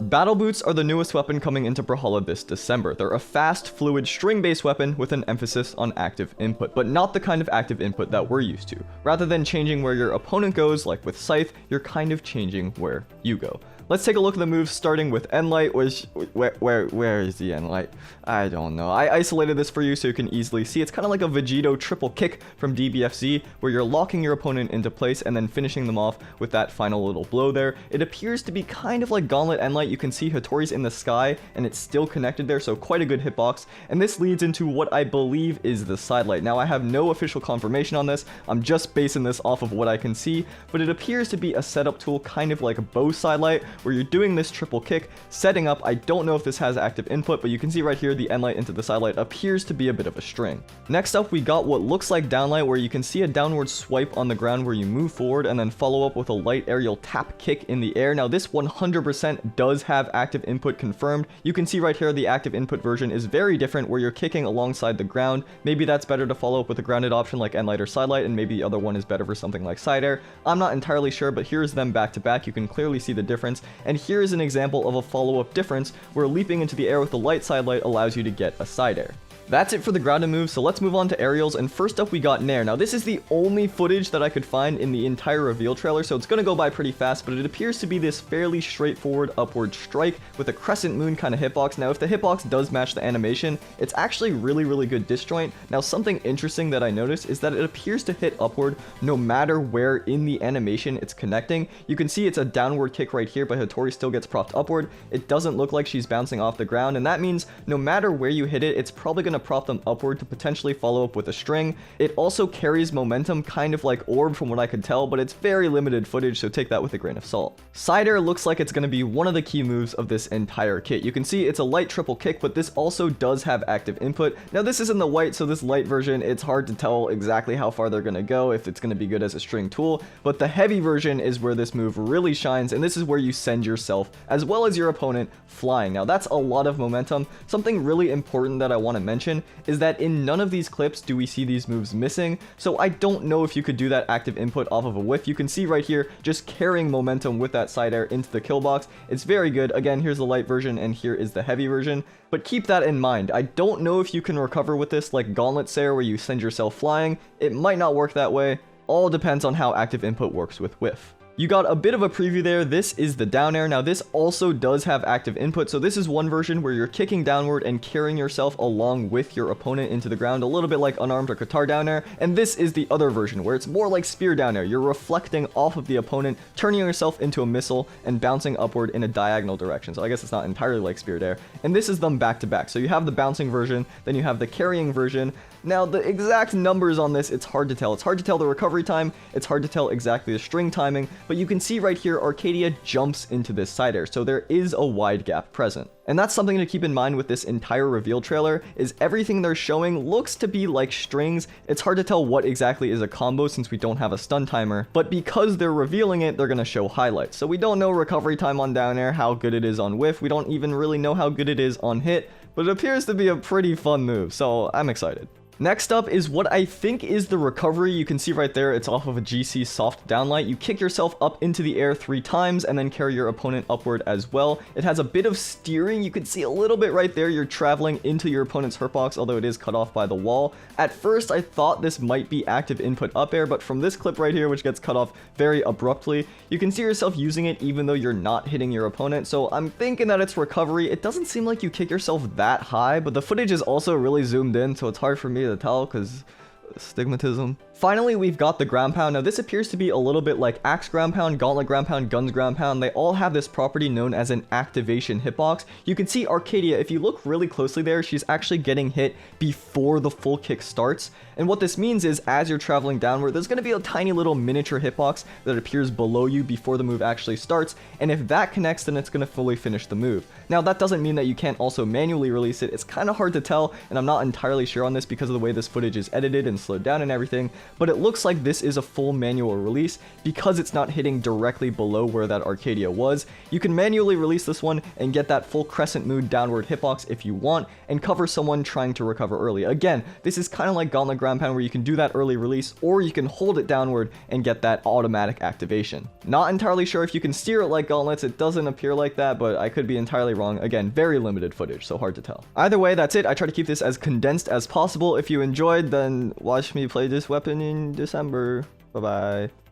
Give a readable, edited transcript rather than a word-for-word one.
Battle Boots are the newest weapon coming into Brawlhalla this December. They're a fast, fluid, string-based weapon with an emphasis on active input, but not the kind of active input that we're used to. Rather than changing where your opponent goes, like with Scythe, you're kind of changing where you go. Let's take a look at the moves, starting with Enlight, which, where is the Enlight? I don't know. I isolated this for you so you can easily see. It's kind of like a Vegito triple kick from DBFZ, where you're locking your opponent into place and then finishing them off with that final little blow there. It appears to be kind of like Gauntlet Enlight. You can see Hattori's in the sky, and it's still connected there, so quite a good hitbox. And this leads into what I believe is the sidelight. Now, I have no official confirmation on this. I'm just basing this off of what I can see, but it appears to be a setup tool, kind of like a bow sidelight, where you're doing this triple kick, setting up. I don't know if this has active input, but you can see right here the Enlight into the sidelight appears to be a bit of a string. Next up, we got what looks like downlight, where you can see a downward swipe on the ground where you move forward and then follow up with a light aerial tap kick in the air. Now, this 100% does have active input confirmed. You can see right here the active input version is very different, where you're kicking alongside the ground. Maybe that's better to follow up with a grounded option like Enlight or sidelight, and maybe the other one is better for something like side air. I'm not entirely sure, but here's them back to back. You can clearly see the difference, and here is an example of a follow-up difference where leaping into the air with the light sidelight allows you to get a side air. That's it for the grounded moves, so let's move on to aerials, and first up we got Nair. Now, this is the only footage that I could find in the entire reveal trailer, so it's going to go by pretty fast, but it appears to be this fairly straightforward upward strike with a Crescent Moon kind of hitbox. Now, if the hitbox does match the animation, it's actually really good disjoint. Now, something interesting that I noticed is that it appears to hit upward no matter where in the animation it's connecting. You can see it's a downward kick right here, but Hattori still gets propped upward. It doesn't look like she's bouncing off the ground, and that means no matter where you hit it, it's probably going to prop them upward to potentially follow up with a string. It also carries momentum, kind of like Orb from what I could tell, but it's very limited footage, so take that with a grain of salt. Side air looks like it's going to be one of the key moves of this entire kit. You can see it's a light triple kick, but this also does have active input. Now, this is in the white, so this light version, it's hard to tell exactly how far they're going to go, if it's going to be good as a string tool, but the heavy version is where this move really shines, and this is where you send yourself, as well as your opponent, flying. Now, that's a lot of momentum. Something really important that I want to mention is that in none of these clips do we see these moves missing, so I don't know if you could do that active input off of a whiff. You can see right here just carrying momentum with that side air into the kill box. It's very good. Again, here's the light version and here is the heavy version, but keep that in mind. I don't know if you can recover with this like Gauntlet Sayer where you send yourself flying. It might not work that way. All depends on how active input works with whiff. You got a bit of a preview there. This is the down air. Now, this also does have active input, so this is one version where you're kicking downward and carrying yourself along with your opponent into the ground, a little bit like unarmed or Qatar down air, and this is the other version where it's more like spear down air. You're reflecting off of the opponent, turning yourself into a missile and bouncing upward in a diagonal direction, so I guess it's not entirely like spear air, and this is them back to back. So you have the bouncing version, then you have the carrying version. Now, the exact numbers on this, it's hard to tell. It's hard to tell the recovery time, it's hard to tell exactly the string timing, but you can see right here, Arcadia jumps into this side air, so there is a wide gap present. And that's something to keep in mind with this entire reveal trailer, is everything they're showing looks to be like strings. It's hard to tell what exactly is a combo since we don't have a stun timer, but because they're revealing it, they're going to show highlights. So we don't know recovery time on down air, how good it is on whiff, we don't even really know how good it is on hit, but it appears to be a pretty fun move, so I'm excited. Next up is what I think is the recovery. You can see right there, it's off of a GC soft downlight. You kick yourself up into the air 3 times and then carry your opponent upward as well. It has a bit of steering. You can see a little bit right there. You're traveling into your opponent's hurtbox, although it is cut off by the wall. At first, I thought this might be active input up air, but from this clip right here, which gets cut off very abruptly, you can see yourself using it even though you're not hitting your opponent. So I'm thinking that it's recovery. It doesn't seem like you kick yourself that high, but the footage is also really zoomed in, so it's hard for me to tell because stigmatism. Finally, we've got the ground pound. Now, this appears to be a little bit like axe ground pound, gauntlet ground pound, guns ground pound. They all have this property known as an activation hitbox. You can see Arcadia, if you look really closely there, she's actually getting hit before the full kick starts. And what this means is as you're traveling downward, there's going to be a tiny little miniature hitbox that appears below you before the move actually starts. And if that connects, then it's going to fully finish the move. Now, that doesn't mean that you can't also manually release it. It's kind of hard to tell, and I'm not entirely sure on this because of the way this footage is edited and getting slowed down and everything, but it looks like this is a full manual release because it's not hitting directly below where that Arcadia was. You can manually release this one and get that full Crescent Mood downward hitbox if you want, and cover someone trying to recover early. Again, this is kind of like Gauntlet Ground Pound where you can do that early release, or you can hold it downward and get that automatic activation. Not entirely sure if you can steer it like Gauntlets, it doesn't appear like that, but I could be entirely wrong. Again, very limited footage, so hard to tell. Either way, that's it. I try to keep this as condensed as possible. If you enjoyed, then watch me play this weapon in December. Bye-bye.